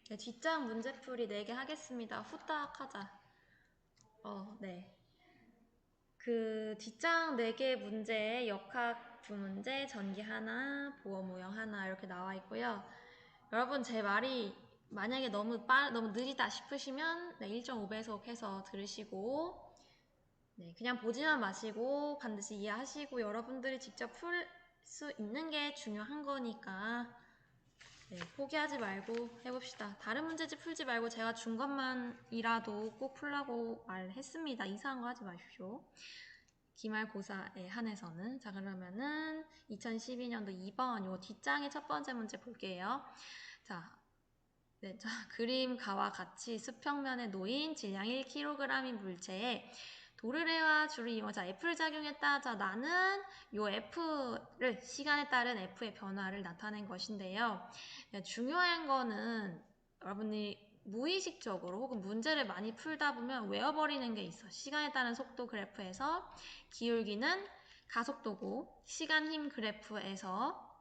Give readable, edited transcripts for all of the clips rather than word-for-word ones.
네, 뒷장 문제풀이 4개 하겠습니다. 후딱 하자. 네. 그 뒷장 4개 문제에 역학 2문제, 전기 하나, 보험 무형 하나 이렇게 나와 있고요. 여러분 제 말이 만약에 너무 느리다 싶으시면 1.5배속 해서 들으시고 그냥 보지만 마시고 반드시 이해하시고 여러분들이 직접 풀 수 있는 게 중요한 거니까 포기하지 말고 해봅시다. 다른 문제집 풀지 말고 제가 준 것만이라도 꼭 풀라고 말했습니다. 이상한 거 하지 마십시오. 기말고사에 한해서는. 자, 그러면은 2012년도 2번 요 뒷장의 첫 번째 문제 볼게요. 자, 그림가와 같이 수평면에 놓인 질량 1kg인 물체에 도르래와 줄을 이용하자 F를 작용했다. 자, 나는 요 F를 시간에 따른 F의 변화를 나타낸 것인데요. 중요한 거는 여러분이 무의식적으로 혹은 문제를 많이 풀다 보면 외워버리는 게 있어. 시간에 따른 속도 그래프에서 기울기는 가속도고 시간 힘 그래프에서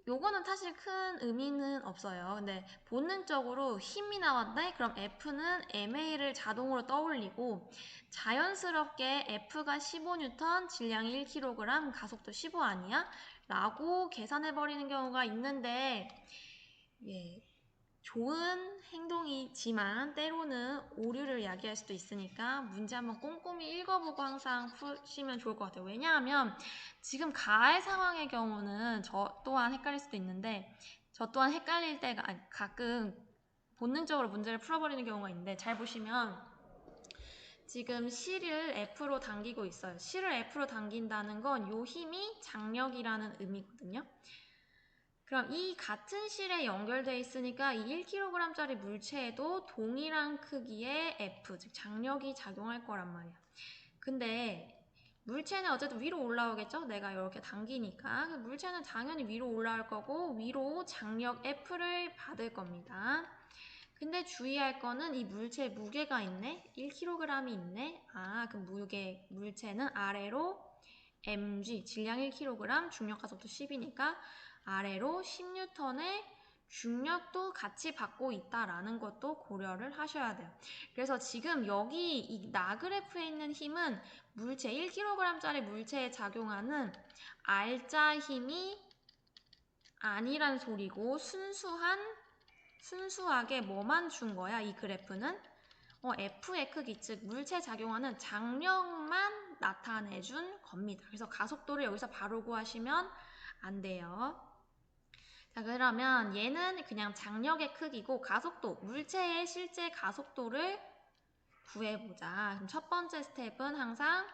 요거는 사실 큰 의미는 없어요. 근데 본능적으로 힘이 나왔네? 그럼 F는 MA를 자동으로 떠올리고 자연스럽게 F가 15N, 질량이 1kg, 가속도 15 아니야? 라고 계산해버리는 경우가 있는데 좋은 행동이지만 때로는 오류를 야기할 수도 있으니까 문제 한번 꼼꼼히 읽어보고 항상 푸시면 좋을 것 같아요. 왜냐하면 지금 가의 상황의 경우는 저 또한 헷갈릴 수도 있는데 저 또한 헷갈릴 때가 가끔 본능적으로 문제를 풀어버리는 경우가 있는데 잘 보시면 지금 C를 F로 당기고 있어요. C를 F로 당긴다는 건 요 힘이 장력이라는 의미거든요. 그럼 이 같은 실에 연결되어 있으니까 이 1kg짜리 물체에도 동일한 크기의 F, 즉 장력이 작용할 거란 말이야. 근데 물체는 어쨌든 위로 올라오겠죠? 내가 이렇게 당기니까. 물체는 당연히 위로 올라올 거고 위로 장력 F를 받을 겁니다. 근데 주의할 거는 이 물체에 무게가 있네? 1kg이 있네? 그럼 물체는 아래로 mg, 질량 1kg, 중력 가속도 10이니까 아래로 10N의 중력도 같이 받고 있다라는 것도 고려를 하셔야 돼요. 그래서 지금 여기 이 나그래프에 있는 힘은 물체 1kg짜리 물체에 작용하는 R자 힘이 아니란 소리고 순수하게 뭐만 준 거야 이 그래프는? F의 크기, 즉 물체에 작용하는 장력만 나타내준 겁니다. 그래서 가속도를 여기서 바로 구하시면 안 돼요. 자, 그러면 얘는 그냥 장력의 크기고 가속도, 물체의 실제 가속도를 구해보자. 그럼 첫 번째 스텝은 항상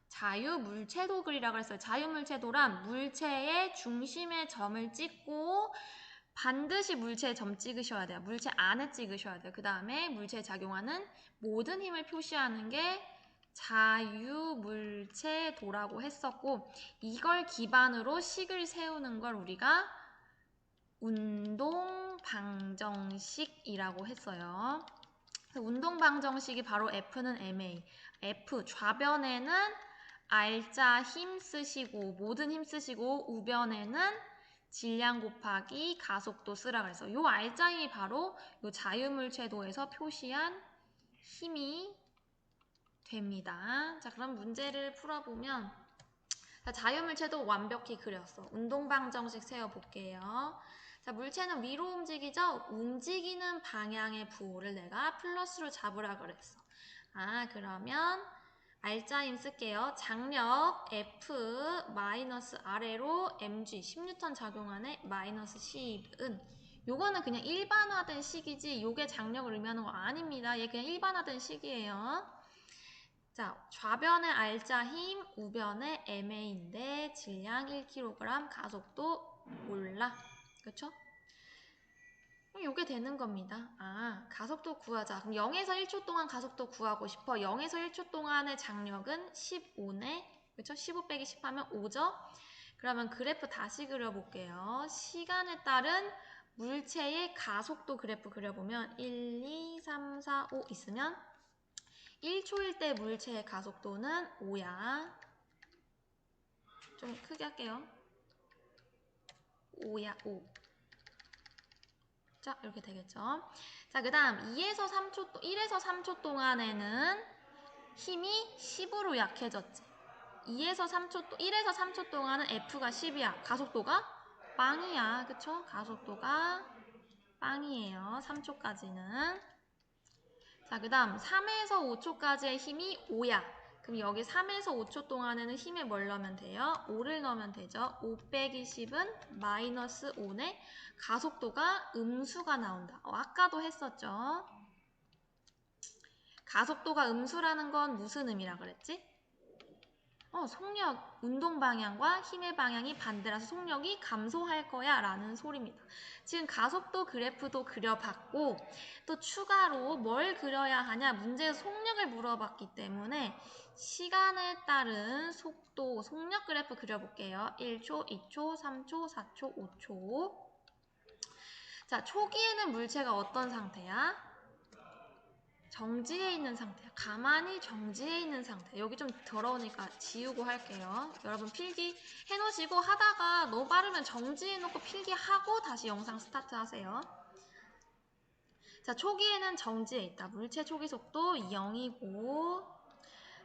자유물체도 그리라고 했어요. 자유물체도란 물체의 중심의 점을 찍고 반드시 물체에 점 찍으셔야 돼요. 물체 안에 찍으셔야 돼요. 그 다음에 물체에 작용하는 모든 힘을 표시하는 게 자유물체도라고 했었고 이걸 기반으로 식을 세우는 걸 우리가 운동방정식이라고 했어요. 운동방정식이 바로 F는 MA. F 좌변에는 R자 힘 쓰시고 모든 힘 쓰시고 우변에는 질량 곱하기 가속도 쓰라 그래서 요 R자임이 바로 요 자유물체도에서 표시한 힘이 됩니다. 자, 그럼 문제를 풀어보면 자유물체도 완벽히 그렸어. 운동방정식 세워볼게요. 자, 물체는 위로 움직이죠? 움직이는 방향의 부호를 내가 플러스로 잡으라 그랬어. 그러면 R자임 쓸게요. 장력 F 마이너스 아래로 mg 10N 작용하네 마이너스 10은 요거는 그냥 일반화된 식이지 요게 장력을 의미하는 거 아닙니다. 얘 그냥 일반화된 식이에요. 자, 좌변의 R자 힘, 우변의 MA인데 질량 1kg, 가속도 몰라. 그쵸? 요게 되는 겁니다. 가속도 구하자. 그럼 0에서 1초 동안 가속도 구하고 싶어. 0에서 1초 동안의 장력은 15네. 그쵸? 15 빼기 10 하면 5죠? 그러면 그래프 다시 그려볼게요. 시간에 따른 물체의 가속도 그래프 그려보면 1, 2, 3, 4, 5 있으면 1초일 때 물체의 가속도는 5야. 좀 크게 할게요. 5야, 5. 자, 이렇게 되겠죠. 자, 그 다음 1에서 3초 동안에는 힘이 10으로 약해졌지. 1에서 3초 동안은 F가 10이야. 가속도가 빵이야. 그쵸? 가속도가 빵이에요. 3초까지는. 자, 그 다음 3에서 5초까지의 힘이 5야. 그럼 여기 3에서 5초 동안에는 힘을 뭘 넣으면 돼요? 5를 넣으면 되죠. 5 빼기 10은 마이너스 5네. 가속도가 음수가 나온다. 아까도 했었죠. 가속도가 음수라는 건 무슨 의미라 그랬지? 속력, 운동 방향과 힘의 방향이 반대라서 속력이 감소할 거야 라는 소리입니다. 지금 가속도 그래프도 그려봤고 또 추가로 뭘 그려야 하냐 문제에서 속력을 물어봤기 때문에 시간에 따른 속도, 속력 그래프 그려볼게요. 1초, 2초, 3초, 4초, 5초. 자, 초기에는 물체가 어떤 상태야? 정지해 있는 상태야. 가만히 정지해 있는 상태. 여기 좀 더러우니까 지우고 할게요. 여러분 필기 해놓으시고 하다가 너무 빠르면 정지해놓고 필기하고 다시 영상 스타트 하세요. 자, 초기에는 정지해 있다. 물체 초기 속도 0이고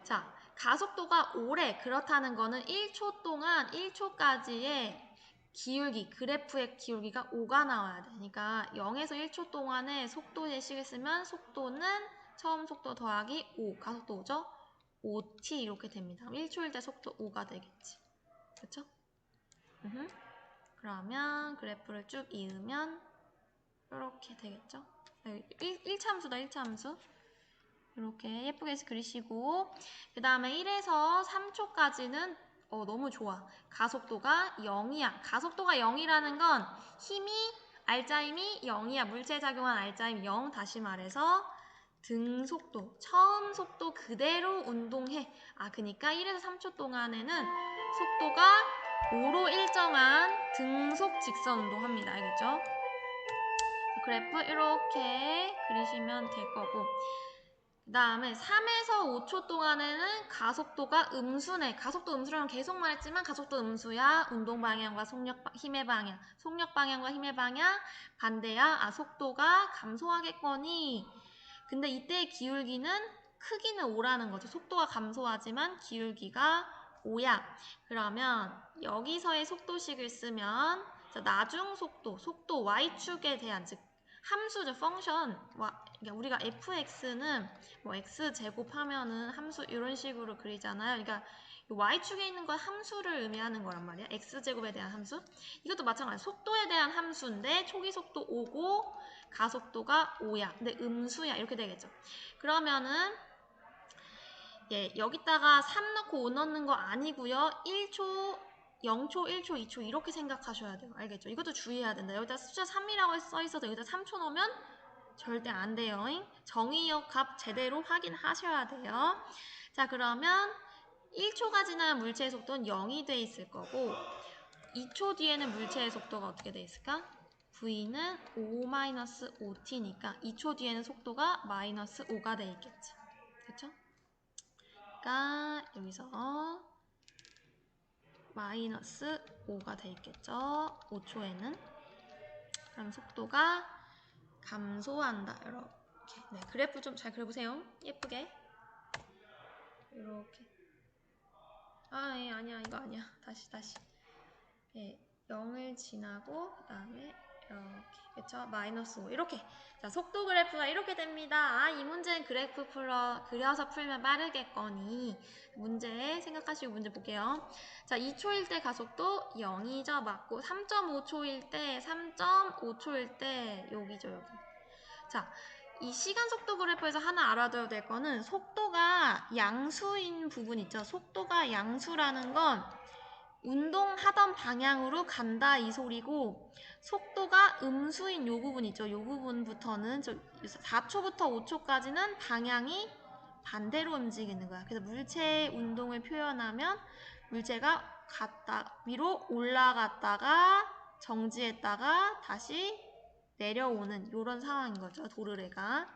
자, 가속도가 오래 그렇다는 거는 1초 동안 1초까지의 기울기, 그래프의 기울기가 5가 나와야 돼. 그러니까 0에서 1초 동안의 속도 예식을 쓰면 속도는 처음 속도 더하기 5, 가속도 5죠? 5t 이렇게 됩니다. 1초일 때 속도 5가 되겠지. 그쵸? 그러면 그래프를 쭉 이으면 이렇게 되겠죠? 1차함수다, 1차함수. 이렇게 예쁘게 그리시고 그 다음에 1에서 3초까지는 너무 좋아. 가속도가 0이야. 가속도가 0이라는 건 힘이 알짜힘이 0이야. 물체에 작용한 알짜힘 0. 다시 말해서 등속도, 처음 속도 그대로 운동해. 그러니까 1에서 3초 동안에는 속도가 5로 일정한 등속 직선 운동합니다. 알겠죠? 그래프 이렇게 그리시면 될 거고 그 다음에 3에서 5초 동안에는 가속도가 음수네. 가속도 음수라는 계속 말했지만 가속도 음수야. 운동 방향과 힘의 방향. 속력 방향과 힘의 방향 반대야. 속도가 감소하겠거니. 근데 이때의 기울기는 크기는 5라는 거죠. 속도가 감소하지만 기울기가 5야. 그러면 여기서의 속도식을 쓰면 나중 속도 y축에 대한 즉 함수죠. 펑션. 그러니까 우리가 fx는 뭐 x 제곱하면은 함수 이런 식으로 그리잖아요. 그러니까 y축에 있는 건 함수를 의미하는 거란 말이야. x제곱에 대한 함수. 이것도 마찬가지야. 속도에 대한 함수인데 초기 속도 5고 가속도가 5야. 근데 음수야. 이렇게 되겠죠. 그러면은 여기다가 3 넣고 5 넣는 거 아니고요. 1초, 0초, 1초, 2초 이렇게 생각하셔야 돼요. 알겠죠? 이것도 주의해야 된다. 여기다 숫자 3이라고 써있어도 여기다 3초 넣으면 절대 안 돼요. 정의역 값 제대로 확인하셔야 돼요. 자, 그러면 1초가 지나면 물체의 속도는 0이 돼 있을 거고 2초 뒤에는 물체의 속도가 어떻게 돼 있을까? V는 5-5t니까 2초 뒤에는 속도가 마이너스 5가 돼 있겠지. 그쵸? 그러니까 여기서 마이너스 5가 돼 있겠죠. 5초에는. 그럼 속도가 감소한다. 이렇게. 네, 그래프 좀 잘 그려보세요. 예쁘게. 이렇게. 아니야. 이거 아니야. 다시. 0을 지나고 그 다음에 이렇게. 그쵸? 마이너스 5. 이렇게. 자, 속도 그래프가 이렇게 됩니다. 이 문제는 그래프 그려서 풀면 빠르겠거니. 문제 생각하시고 문제 볼게요. 자, 2초일 때 가속도 0이죠. 맞고 3.5초일 때 여기죠. 여기. 자, 이 시간 속도 그래프에서 하나 알아둬야 될 거는 속도가 양수인 부분 있죠. 속도가 양수라는 건 운동하던 방향으로 간다 이 소리고 속도가 음수인 요 부분 있죠. 요 부분부터는 4초부터 5초까지는 방향이 반대로 움직이는 거야. 그래서 물체의 운동을 표현하면 물체가 위로 올라갔다가 정지했다가 다시 내려오는 이런 상황인 거죠. 도르래가.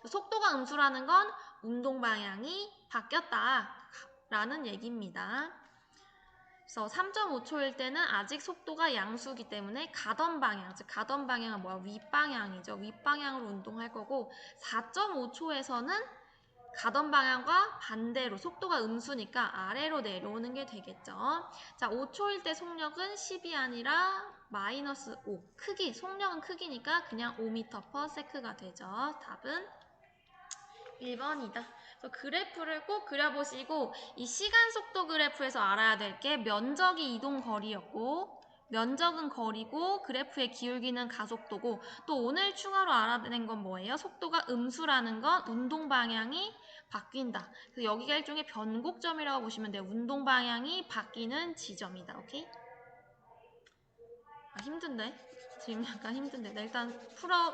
속도가 음수라는 건 운동 방향이 바뀌었다라는 얘기입니다. 그래서 3.5초일 때는 아직 속도가 양수기 때문에 가던 방향, 즉 가던 방향은 뭐야? 윗방향이죠. 윗방향으로 운동할 거고 4.5초에서는 가던 방향과 반대로 속도가 음수니까 아래로 내려오는 게 되겠죠. 자, 5초일 때 속력은 10이 아니라 마이너스 5. 크기, 속력은 크기니까 그냥 5m/s가 되죠. 답은 1번이다. 그래프를 꼭 그려보시고 이 시간 속도 그래프에서 알아야 될 게 면적이 이동 거리였고 면적은 거리고 그래프의 기울기는 가속도고 또 오늘 추가로 알아낸 건 뭐예요? 속도가 음수라는 건 운동 방향이 바뀐다. 그래서 여기가 일종의 변곡점이라고 보시면 돼요. 운동 방향이 바뀌는 지점이다. 오케이? 힘든데? 지금 약간 힘든데. 네, 일단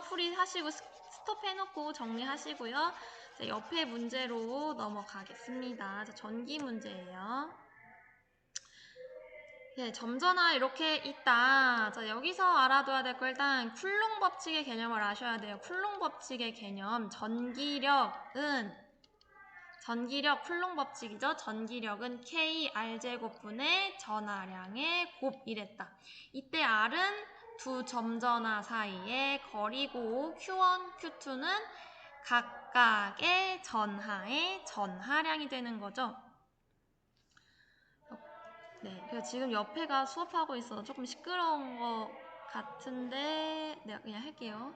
풀이 하시고 스톱해놓고 정리하시고요. 자, 옆에 문제로 넘어가겠습니다. 자, 전기 문제예요. 네, 점전화 이렇게 있다. 자, 여기서 알아둬야 될 거 일단 쿨롱 법칙의 개념을 아셔야 돼요. 쿨롱 법칙의 개념. 전기력 쿨롱 법칙이죠. 전기력은 K(R)제곱분의 전하량의 곱 이랬다. 이때 R은 두 점전화 사이의 거리고 Q1, Q2는 각각의 전하의 전하량이 되는 거죠. 네, 그래서 지금 옆에가 수업하고 있어서 조금 시끄러운 것 같은데 내가 그냥 할게요.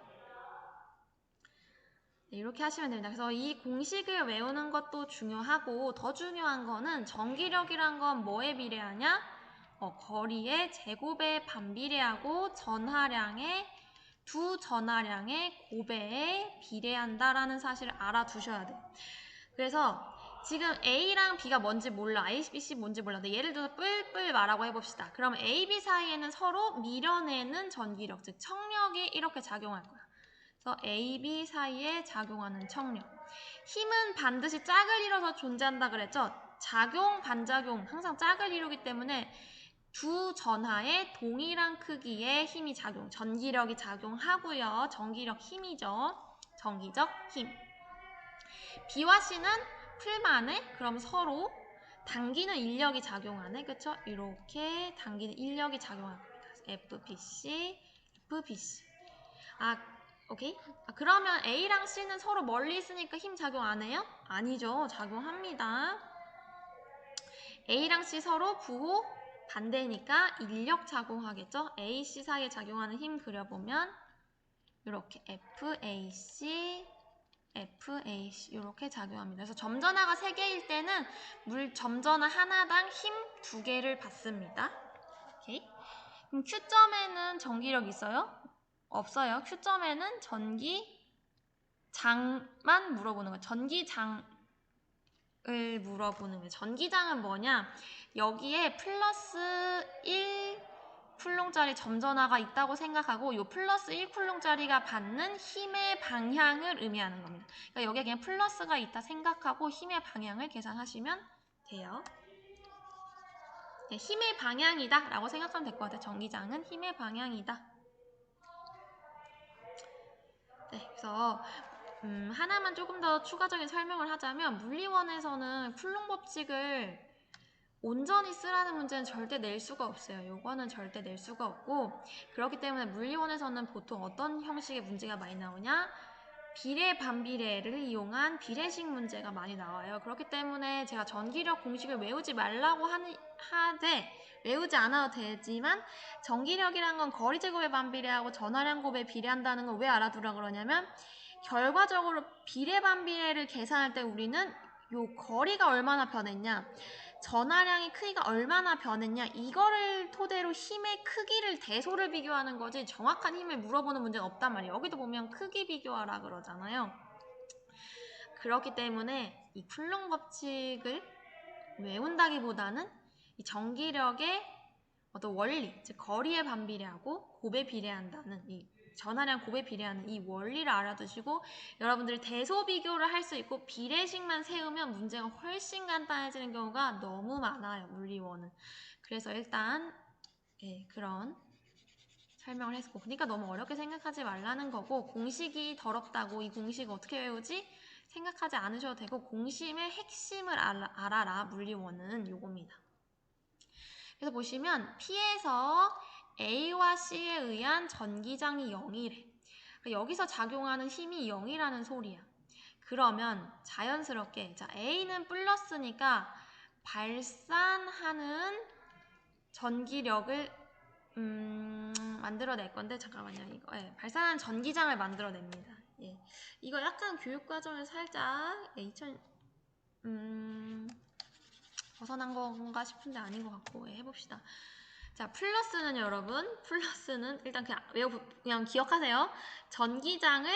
네, 이렇게 하시면 됩니다. 그래서 이 공식을 외우는 것도 중요하고 더 중요한 거는 전기력이란 건 뭐에 비례하냐? 거리의 제곱에 반비례하고 전하량의 두 전하량의 곱에 비례한다라는 사실을 알아두셔야 돼요. 그래서 지금 A랑 B가 뭔지 몰라. A, B, C 뭔지 몰라. 근데 예를 들어서 뿔뿔 마라고 해봅시다. 그럼 A, B 사이에는 서로 밀어내는 전기력, 즉 청력이 이렇게 작용할 거야. 그래서 A, B 사이에 작용하는 청력. 힘은 반드시 짝을 이뤄서 존재한다 그랬죠? 작용, 반작용 항상 짝을 이루기 때문에 두 전하의 동일한 크기의 힘이 전기력이 작용하고요. 전기력 힘이죠. 전기적 힘. B와 C는 풀만해? 그럼 서로 당기는 인력이 작용하네. 그쵸? 이렇게 당기는 인력이 작용할 겁니다. FBC, FBC. 오케이? 그러면 A랑 C는 서로 멀리 있으니까 힘 작용 안 해요? 아니죠. 작용합니다. A랑 C 서로 부호 반대니까 인력 작용하겠죠? A, C 사이에 작용하는 힘 그려보면 이렇게 FAC, FAC 이렇게 작용합니다. 그래서 점전하가 3개일 때는 점전하 하나당 힘 2개를 받습니다. 오케이? 그럼 Q점에는 전기력 있어요? 없어요. Q점에는 전기장만 물어보는 거예요. 전기장을 물어보는 거예요. 전기장은 뭐냐? 여기에 플러스 1 쿨롱짜리 점전화가 있다고 생각하고 이 플러스 1 쿨롱짜리가 받는 힘의 방향을 의미하는 겁니다. 그러니까 여기에 그냥 플러스가 있다 생각하고 힘의 방향을 계산하시면 돼요. 네, 힘의 방향이다 라고 생각하면 될 것 같아요. 전기장은 힘의 방향이다. 네, 그래서 하나만 조금 더 추가적인 설명을 하자면 물리원에서는 쿨롱 법칙을 온전히 쓰라는 문제는 절대 낼 수가 없어요. 요거는 절대 낼 수가 없고 그렇기 때문에 물리원에서는 보통 어떤 형식의 문제가 많이 나오냐? 비례 반비례를 이용한 비례식 문제가 많이 나와요. 그렇기 때문에 제가 전기력 공식을 외우지 말라고 하되 외우지 않아도 되지만 전기력이란 건 거리 제곱에 반비례하고 전하량 곱에 비례한다는 걸 왜 알아두라 그러냐면 결과적으로 비례 반비례를 계산할 때 우리는 요 거리가 얼마나 변했냐 전하량의 크기가 얼마나 변했냐 이거를 토대로 힘의 크기를 대소를 비교하는 거지 정확한 힘을 물어보는 문제는 없단 말이에요. 여기도 보면 크기 비교하라 그러잖아요. 그렇기 때문에 이 쿨롱 법칙을 외운다기보다는 이 전기력의 어떤 원리, 즉 거리에 반비례하고 곱에 비례한다는 이 전하량 곱에 비례하는 이 원리를 알아두시고 여러분들이 대소 비교를 할 수 있고 비례식만 세우면 문제가 훨씬 간단해지는 경우가 너무 많아요. 물리원은. 그래서 일단 그런 설명을 했고 그러니까 너무 어렵게 생각하지 말라는 거고 공식이 더럽다고 이 공식 어떻게 외우지? 생각하지 않으셔도 되고 공식의 핵심을 알아라. 물리원은 요겁니다. 그래서 보시면 P에서 A와 C에 의한 전기장이 0이래. 여기서 작용하는 힘이 0이라는 소리야. 그러면 자연스럽게 자 A는 플러스니까 발산하는 전기력을 만들어낼 건데 잠깐만요. 이거 발산하는 전기장을 만들어냅니다. 예. 이거 약간 교육과정에서 살짝 2000 벗어난 건가 싶은데 아닌 것 같고 해봅시다. 자, 플러스는 여러분, 플러스는 일단 그냥 기억하세요. 전기장을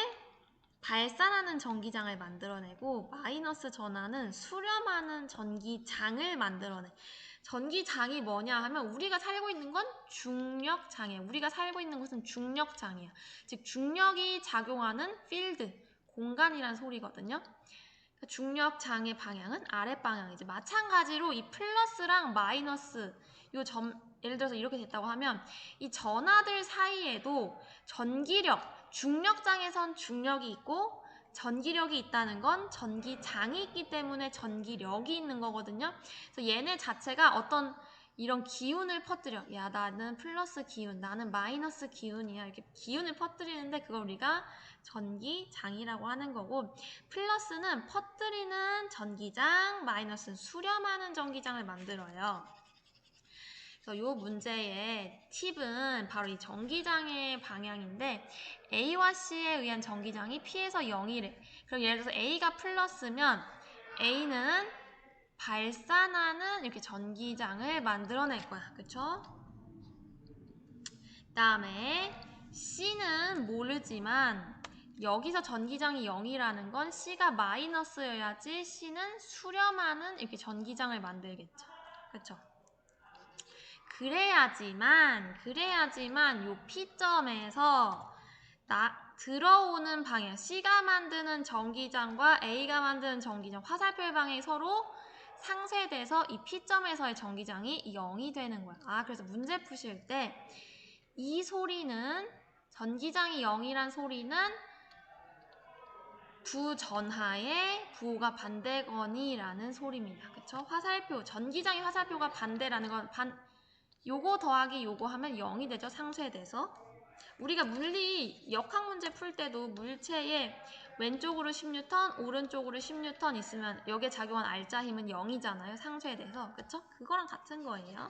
발산하는 전기장을 만들어내고 마이너스 전하는 수렴하는 전기장을 만들어내. 전기장이 뭐냐 하면 우리가 살고 있는 건 중력장이야. 우리가 살고 있는 곳은 중력장이야. 즉 중력이 작용하는 필드, 공간이란 소리거든요. 중력장의 방향은 아랫방향이지. 마찬가지로 이 플러스랑 마이너스 요 예를 들어서 이렇게 됐다고 하면 이 전하들 사이에도 전기력, 중력장에선 중력이 있고 전기력이 있다는 건 전기장이 있기 때문에 전기력이 있는 거거든요. 그래서 얘네 자체가 어떤 이런 기운을 퍼뜨려. 야, 나는 플러스 기운, 나는 마이너스 기운이야. 이렇게 기운을 퍼뜨리는데 그걸 우리가 전기장이라고 하는 거고, 플러스는 퍼뜨리는 전기장, 마이너스는 수렴하는 전기장을 만들어요. 그래서 이 문제의 팁은 바로 이 전기장의 방향인데 A와 C에 의한 전기장이 P에서 0이래. 그럼 예를 들어서 A가 플러스면 A는 발산하는 이렇게 전기장을 만들어낼 거야. 그쵸? 그 다음에 C는 모르지만 여기서 전기장이 0이라는 건 C가 마이너스여야지 C는 수렴하는 이렇게 전기장을 만들겠죠. 그쵸? 그래야지만 요 P점에서 들어오는 방향, C가 만드는 전기장과 A가 만드는 전기장, 화살표의 방향이 서로 상쇄돼서 이 P점에서의 전기장이 0이 되는 거야. 그래서 문제 푸실 때 이 소리는 전기장이 0이란 소리는 부전하에 부호가 반대거니라는 소리입니다. 그쵸? 화살표, 전기장의 화살표가 반대라는 건 요거 더하기 요거 하면 0이 되죠. 상쇄돼서. 우리가 물리 역학 문제 풀 때도 물체에 왼쪽으로 10N, 오른쪽으로 10N 있으면 여기에 작용한 알자 힘은 0이잖아요. 상쇄돼서. 그쵸? 그거랑 같은 거예요.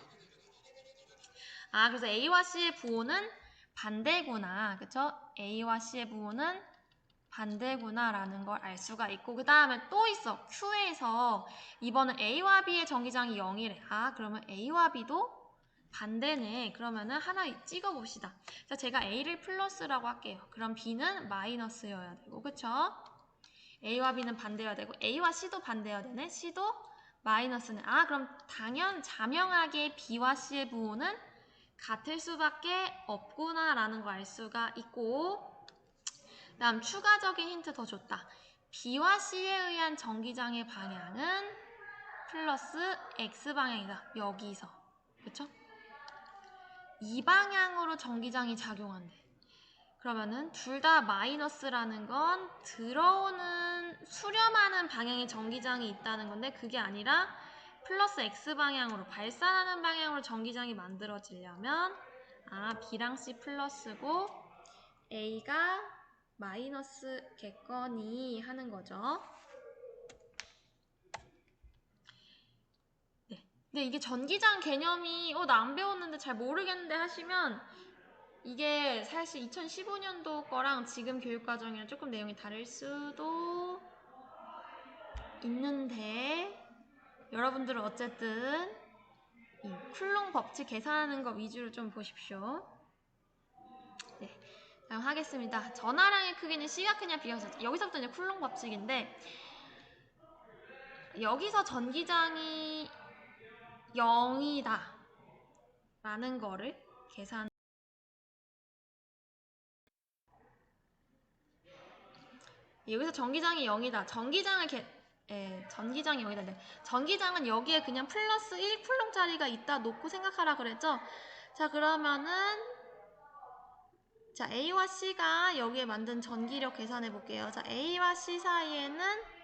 그래서 A와 C의 부호는 반대구나. 그쵸? A와 C의 부호는 반대구나라는 걸 알 수가 있고, 그 다음에 또 있어. Q에서 이번은 A와 B의 전기장이 0이래. 그러면 A와 B도 반대네. 그러면은 하나 찍어봅시다. 자, 제가 A를 플러스라고 할게요. 그럼 B는 마이너스여야 되고, 그쵸? A와 B는 반대여야 되고, A와 C도 반대여야 되네. C도 마이너스네. 그럼 자명하게 B와 C의 부호는 같을 수밖에 없구나라는 걸 알 수가 있고, 그 다음 추가적인 힌트 더 줬다. B와 C에 의한 전기장의 방향은 플러스 X방향이다. 여기서. 그쵸? 이 방향으로 전기장이 작용한대. 그러면은 둘 다 마이너스라는 건 들어오는 수렴하는 방향의 전기장이 있다는 건데 그게 아니라 플러스 X방향으로 발산하는 방향으로 전기장이 만들어지려면 B랑 C 플러스고 A가 마이너스겠거니 하는 거죠. 네. 근데 이게 전기장 개념이 나 안 배웠는데 잘 모르겠는데 하시면 이게 사실 2015년도 거랑 지금 교육과정이랑 조금 내용이 다를 수도 있는데 여러분들은 어쨌든 이 쿨롱 법칙 계산하는 거 위주로 좀 보십시오. 네, 다음 하겠습니다. 전하량의 크기는 C가 크냐 B가 크냐. 여기서부터 이제 쿨롱 법칙인데 여기서 전기장이 0이다 라는 거를 계산 여기서 전기장이 0이다. 전기장이 0이다. 네. 전기장은 여기에 그냥 플러스 1쿨롱짜리가 있다 놓고 생각하라 그랬죠? 자, 그러면은 자, A와 C가 여기에 만든 전기력 계산해 볼게요. 자, A와 C 사이에는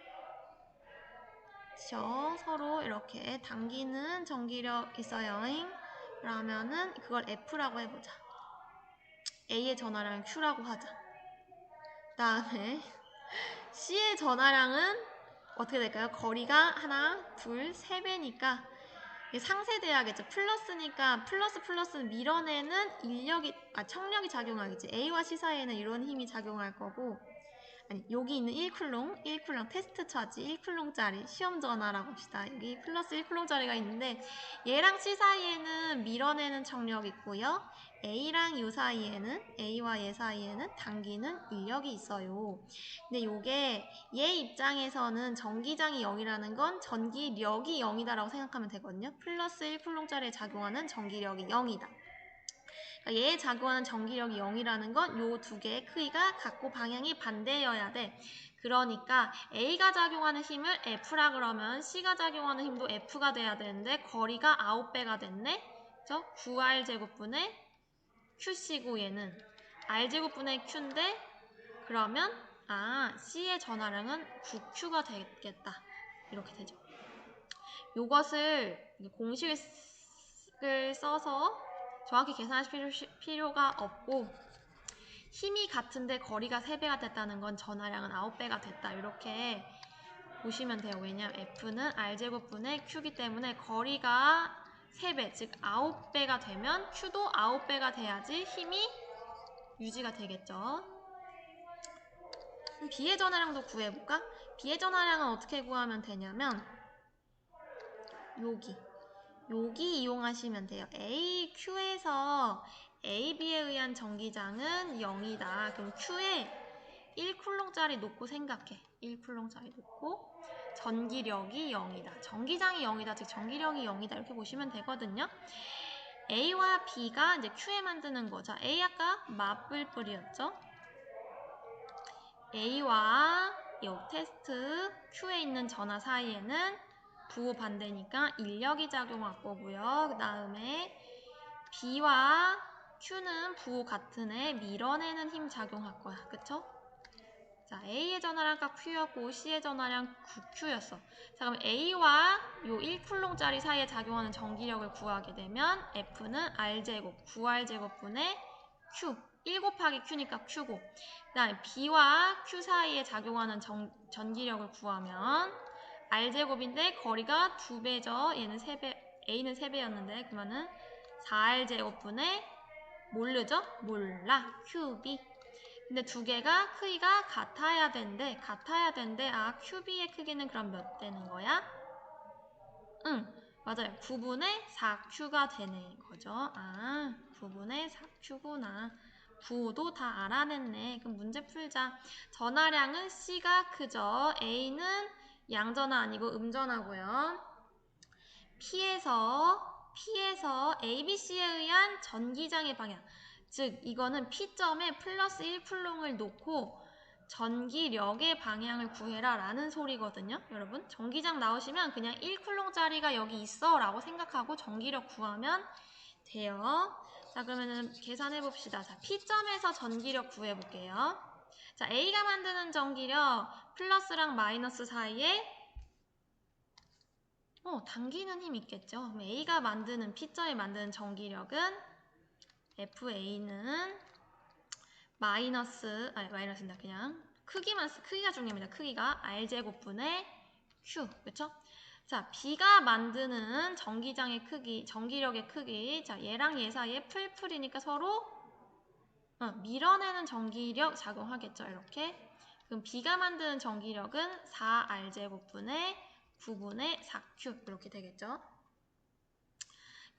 서로 이렇게 당기는 전기력 있어요. 그러면은 그걸 F라고 해보자. A의 전하량을 Q라고 하자. 그 다음에 C의 전하량은 어떻게 될까요? 거리가 하나, 둘, 세 배니까 상쇄돼야겠죠. 플러스니까 플러스는 밀어내는 청력이 작용하겠지. A와 C 사이에는 이런 힘이 작용할 거고, 아니 여기 있는 1쿨롱 테스트 차지 1쿨롱짜리 시험 전화라고 합시다. 여기 플러스 1쿨롱짜리가 있는데 얘랑 C 사이에는 밀어내는 청력이 있고요. A랑 요 사이에는 A와 얘 사이에는 당기는 인력이 있어요. 근데 요게 얘 입장에서는 전기장이 0이라는 건 전기력이 0이다라고 생각하면 되거든요. 플러스 1쿨롱짜리에 작용하는 전기력이 0이다. 얘에 작용하는 전기력이 0이라는 건 요 두 개의 크기가 같고 방향이 반대여야 돼. 그러니까 A가 작용하는 힘을 F라 그러면 C가 작용하는 힘도 F가 돼야 되는데 거리가 9배가 됐네? 그죠? 9R제곱분의 QC고 얘는 R제곱분의 Q인데 그러면 C의 전하량은 9Q가 되겠다. 이렇게 되죠. 요것을 공식을 써서 정확히 계산하실 필요가 없고 힘이 같은데 거리가 3배가 됐다는 건 전하량은 9배가 됐다. 이렇게 보시면 돼요. 왜냐하면 F는 R제곱분의 Q기 때문에 거리가 3배, 즉 9배가 되면 Q도 9배가 돼야지 힘이 유지가 되겠죠. 그럼 B의 전하량도 구해볼까? B의 전하량은 어떻게 구하면 되냐면 여기 이용하시면 돼요. AQ에서 AB에 의한 전기장은 0이다. 그럼 Q에 1쿨롱짜리 놓고 생각해. 1쿨롱짜리 놓고 전기력이 0이다. 전기장이 0이다. 즉 전기력이 0이다. 이렇게 보시면 되거든요. A와 B가 이제 Q에 만드는 거. 자, A 아까 맞불불이었죠? A와 이 테스트 Q에 있는 전하 사이에는 부호 반대니까 인력이 작용할 거고요. 그 다음에 B와 Q는 부호 같은 애 밀어내는 힘 작용할 거야. 그쵸? 자, A의 전하량 각 Q였고 C의 전하량 9Q였어. 자, 그럼 A와 요 1쿨롱짜리 사이에 작용하는 전기력을 구하게 되면 F는 R제곱, 9R제곱분의 Q. 1 곱하기 Q니까 Q고. 그 다음에 B와 Q 사이에 작용하는 전기력을 구하면 R제곱인데 거리가 2배죠. 얘는 3배, A는 3배였는데 그러면은 4R제곱분의 모르죠? 몰라. QB. 근데 두 개가 크기가 같아야 된대. QB의 크기는 그럼 몇 되는 거야? 응, 맞아요. 9분의 4Q가 되는 거죠. 9분의 4Q구나. 부호도 다 알아냈네. 그럼 문제 풀자. 전하량은 C가 크죠. A는 양전하 아니고 음전하고요. P에서 ABC에 의한 전기장의 방향. 즉 이거는 P점에 플러스 1쿨롱을 놓고 전기력의 방향을 구해라 라는 소리거든요. 여러분 전기장 나오시면 그냥 1쿨롱짜리가 여기 있어 라고 생각하고 전기력 구하면 돼요. 자, 그러면은 계산해 봅시다. 자, P점에서 전기력 구해 볼게요. 자, A가 만드는 전기력 플러스랑 마이너스 사이에 당기는 힘이 있겠죠. 그럼 A가 만드는 P점에 만드는 전기력은 FA는 마이너스입니다. 그냥 크기가 중요합니다. 크기가 R제곱분의 Q, 그쵸? 자, B가 만드는 전기장의 크기, 전기력의 크기. 자, 얘랑 얘 사이에 풀풀이니까 서로 밀어내는 전기력 작용하겠죠. 이렇게. 그럼 B가 만드는 전기력은 4R제곱분의 9분의 4Q 이렇게 되겠죠.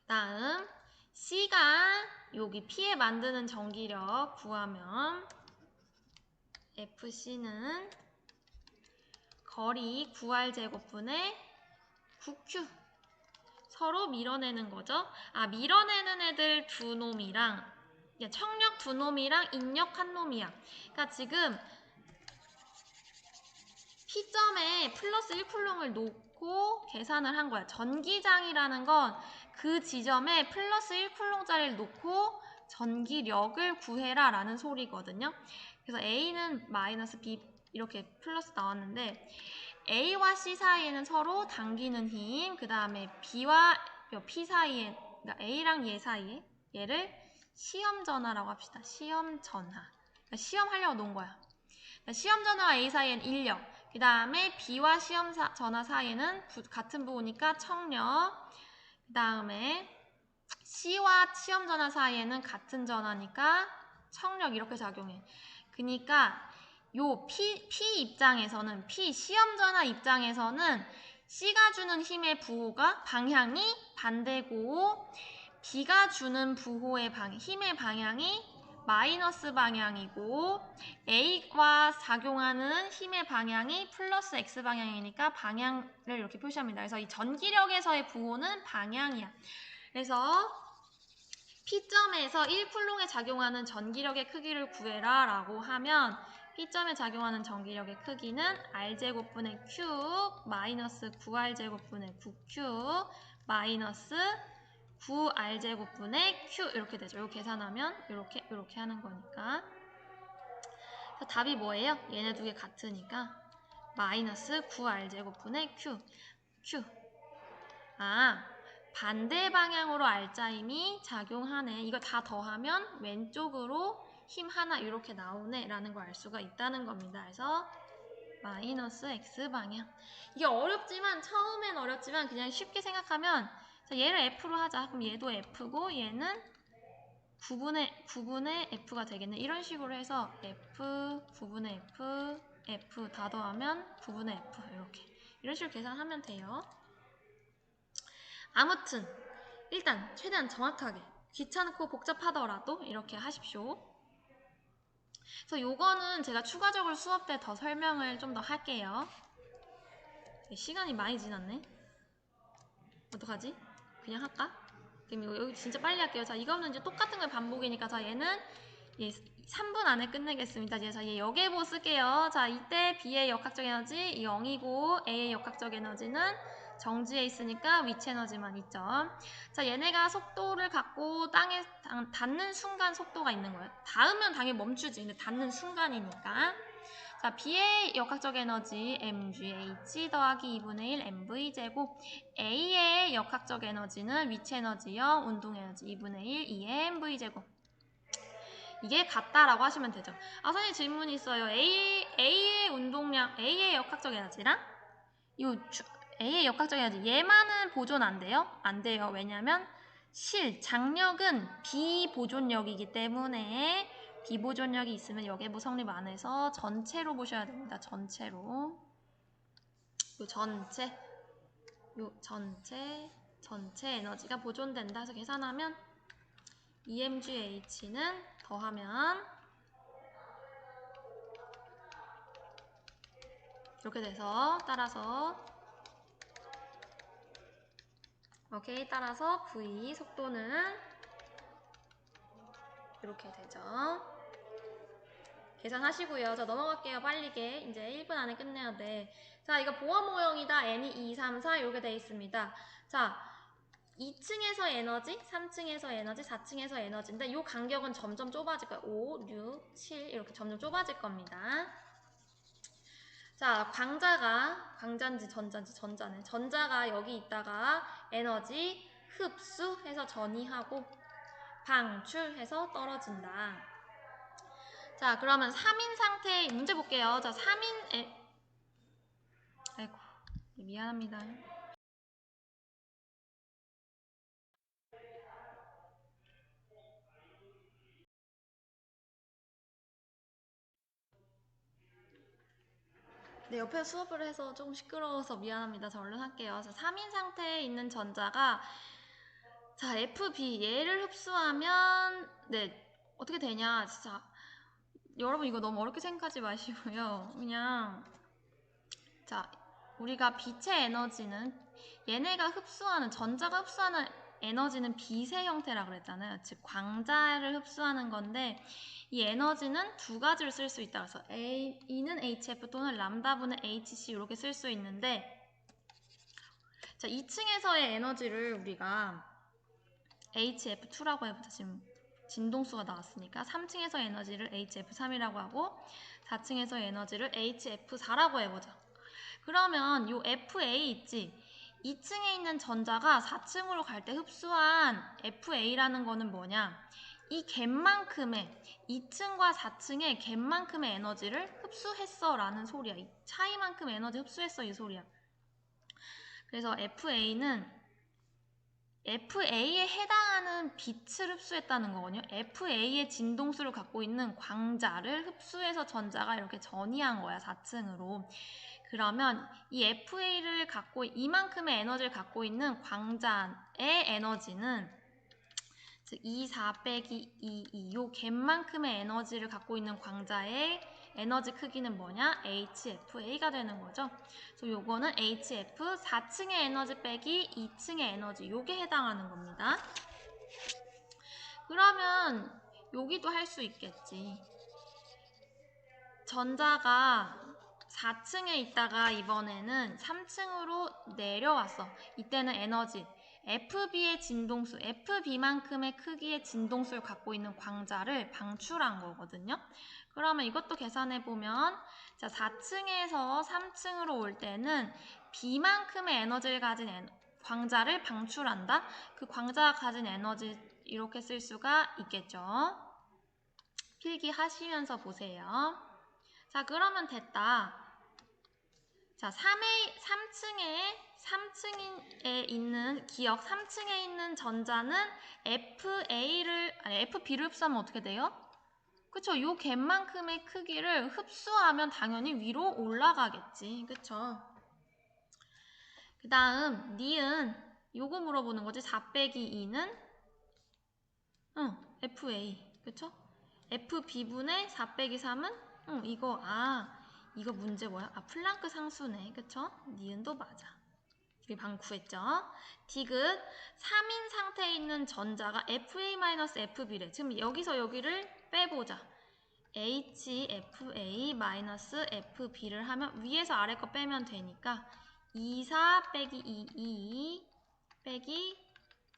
다음 C가 여기 P에 만드는 전기력 구하면 FC는 거리 9R제곱분의 9Q 서로 밀어내는 거죠. 밀어내는 애들 두 놈이랑 청력 두 놈이랑 인력 한 놈이야. 그러니까 지금 P점에 플러스 1쿨롱을 놓고 계산을 한 거야. 전기장이라는 건 그 지점에 플러스 1쿨롱짜리를 놓고 전기력을 구해라 라는 소리거든요. 그래서 A는 마이너스 B 이렇게 플러스 나왔는데 A와 C 사이에는 서로 당기는 힘, 그 다음에 B와 P 사이에 그러니까 A랑 얘 사이에 얘를 시험 전화라고 합시다. 시험 전화. 그러니까 시험하려고 놓은 거야. 그러니까 시험 전화와 A 사이에는 인력. 그 다음에 B와 시험 전화 사이에는 같은 부호니까 청력. 그 다음에 C와 시험 전화 사이에는 같은 전화니까 청력 이렇게 작용해. 그러니까 요 P 입장에서는 시험 전화 입장에서는 C가 주는 힘의 부호가 방향이 반대고 B가 주는 부호의 힘의 방향이 마이너스 방향이고 A와 작용하는 힘의 방향이 플러스 X 방향이니까 방향을 이렇게 표시합니다. 그래서 이 전기력에서의 부호는 방향이야. 그래서 P점에서 1쿨롱에 작용하는 전기력의 크기를 구해라 라고 하면 P점에 작용하는 전기력의 크기는 R제곱분의 Q 마이너스 9R제곱분의 9Q 마이너스 9R제곱분의 Q 이렇게 되죠. 이거 계산하면 이렇게 하는 거니까. 답이 뭐예요? 얘네 두 개 같으니까 마이너스 9R제곱분의 Q. 반대 방향으로 R자임이 작용하네. 이거 다 더하면 왼쪽으로 힘 하나 이렇게 나오네 라는 걸 알 수가 있다는 겁니다. 그래서 마이너스 X방향. 이게 어렵지만 처음엔 어렵지만 그냥 쉽게 생각하면 자, 얘를 F로 하자. 그럼 얘도 F고 얘는 9분의 F가 되겠네. 이런 식으로 해서 F, 9분의 F, F 다 더하면 9분의 F 이렇게. 이런 식으로 계산하면 돼요. 아무튼 일단 최대한 정확하게 귀찮고 복잡하더라도 이렇게 하십시오. 그래서 요거는 제가 추가적으로 수업 때 더 설명을 좀 더 할게요. 시간이 많이 지났네. 어떡하지? 그냥 할까? 그럼 여기 진짜 빨리 할게요. 자, 이거는 이제 똑같은 걸 반복이니까 자, 얘는 3분 안에 끝내겠습니다. 자, 얘 역에보 쓸게요. 자, 이때 B의 역학적 에너지 0이고 A의 역학적 에너지는 정지에 있으니까 위치 에너지만 있죠. 자, 얘네가 속도를 갖고 땅에 닿는 순간 속도가 있는 거예요. 닿으면 당연히 멈추지. 근데 닿는 순간이니까. 자, B의 역학적 에너지 mgh 더하기 2분의 1 mv제곱. A의 역학적 에너지는 위치 에너지 0, 운동 에너지 2분의 1 2mv제곱. 이게 같다라고 하시면 되죠. 선생님 질문이 있어요. A의 운동량, A의 역학적 에너지랑 A의 역학적 에너지 얘만은 보존 안 돼요? 안 돼요. 왜냐면 장력은 비보존력이기 때문에 비보존력이 있으면 역에보 성립 안 해서 전체로 보셔야 됩니다. 전체로. 전체 에너지가 보존된다 해서 계산하면 EMGH는 더하면 이렇게 돼서 따라서 V 속도는 이렇게 되죠. 계산하시고요. 자, 넘어갈게요. 빠르게. 이제 1분 안에 끝내야 돼. 자, 이거 보호 모형이다. N이 2, 3, 4 이렇게 되어 있습니다. 자, 2층에서 에너지, 3층에서 에너지, 4층에서 에너지인데 이 간격은 점점 좁아질 거예요. 5, 6, 7 이렇게 점점 좁아질 겁니다. 자, 광자인지 전자네. 전자가 여기 있다가 에너지 흡수해서 전이하고 방출해서 떨어진다. 자, 그러면 3인 상태 문제 볼게요. 자, 3인 아이고, 미안합니다. 네, 옆에 수업을 해서 조금 시끄러워서 미안합니다. 자, 얼른 할게요. 자, 3인 상태에 있는 전자가 자, FB 얘를 흡수하면 어떻게 되냐. 진짜 여러분 이거 너무 어렵게 생각하지 마시고요. 그냥 자, 우리가 빛의 에너지는 얘네가 전자가 흡수하는 에너지는 빛의 형태라고 그랬잖아요. 즉 광자를 흡수하는 건데 이 에너지는 두 가지로 쓸 수 있다. 그래서 E는 HF 또는 람다분의 HC 이렇게 쓸 수 있는데 자, 2층에서의 에너지를 우리가 HF2라고 해보자. 지금 진동수가 나왔으니까 3층에서 에너지를 HF3이라고 하고 4층에서 에너지를 HF4라고 해보자. 그러면 요 FA 있지? 2층에 있는 전자가 4층으로 갈 때 흡수한 FA라는 거는 뭐냐? 이 갭만큼의 2층과 4층의 갭만큼의 에너지를 흡수했어 라는 소리야. 이 차이만큼의 에너지 흡수했어 이 소리야. 그래서 FA에 해당하는 빛을 흡수했다는 거거든요. FA의 진동수를 갖고 있는 광자를 흡수해서 전자가 이렇게 전이한 거야, 4층으로. 그러면 이 FA를 이만큼의 에너지를 갖고 있는 광자의 에너지는 즉 2, 4 빼기 2, 요 갭만큼의 에너지를 갖고 있는 광자의 에너지 크기는 뭐냐? HFA가 되는 거죠. 그래서 요거는 HF 4층의 에너지 빼기 2층의 에너지 요게 해당하는 겁니다. 그러면 여기도 할 수 있겠지. 전자가 4층에 있다가 이번에는 3층으로 내려왔어. 이때는 에너지 FB의 진동수, FB만큼의 크기의 진동수를 갖고 있는 광자를 방출한 거거든요. 그러면 이것도 계산해보면 자 4층에서 3층으로 올 때는 B만큼의 에너지를 가진 광자를 방출한다. 그 광자가 가진 에너지 이렇게 쓸 수가 있겠죠. 필기하시면서 보세요. 자, 그러면 됐다. 자, 3층에 있는, 기억 3층에 있는 전자는 FB를 흡수하면 어떻게 돼요? 그쵸? 요 갭만큼의 크기를 흡수하면 당연히 위로 올라가겠지. 그쵸? 그 다음, 니은, 요거 물어보는 거지. 4 빼기 2는? FA. 그쵸? FB분의 4 빼기 3은? 이거 문제 뭐야? 플랑크 상수네. 그쵸? 니은도 맞아. 여기 방금 구했죠? 디귿 3인 상태에 있는 전자가 FA-FB래. 지금 여기서 여기를 빼보자. HFA-FB를 하면 위에서 아래 거 빼면 되니까 24 빼기 22 빼기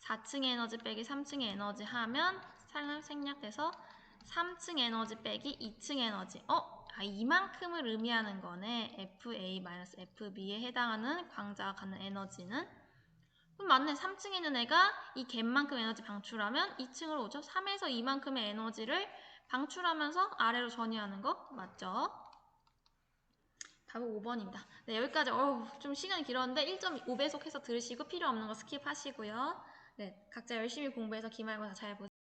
4층의 에너지 빼기 3층의 에너지 하면 생략돼서 3층 에너지 빼기 2층 에너지. 이만큼을 의미하는 거네. FA-FB에 해당하는 광자가 갖는 에너지는. 그럼 맞네. 3층에 있는 애가 이 갭만큼 에너지 방출하면 2층으로 오죠. 3에서 이만큼의 에너지를 방출하면서 아래로 전이하는 거 맞죠? 답은 5번입니다. 네, 여기까지 좀 시간이 길었는데 1.5배속 해서 들으시고 필요 없는 거 스킵하시고요. 네, 각자 열심히 공부해서 기말고사 잘 보세요.